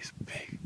He's big.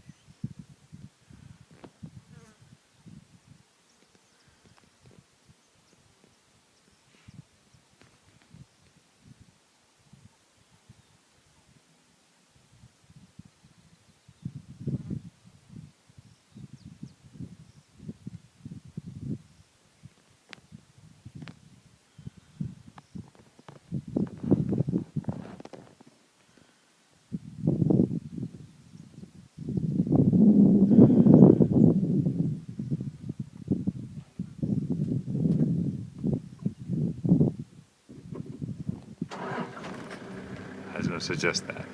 I was going to suggest that.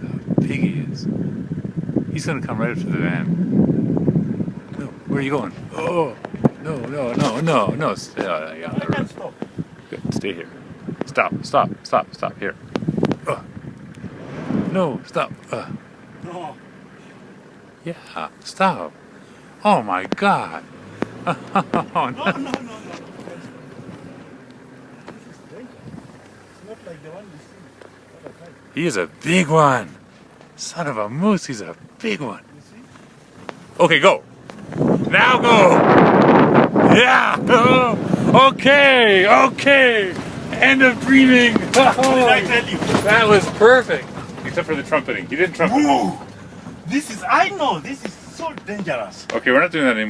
How big he is. He's going to come right up to the van. No, where are you going? Oh, no. Stay on the road. Stop. Good, stay here. Stop. Here. No, stop. No. Yeah, stop. Oh my God. Oh, no. No. This is dangerous. It's not like the one you see. He is a big one. Son of a moose, he's a big one. You see? Okay, go. Now go. Yeah. Oh, okay. End of dreaming. What did I tell you? That was perfect. Except for the trumpeting. He didn't trumpet. Whoa! I know, this is so dangerous. Okay, we're not doing that anymore.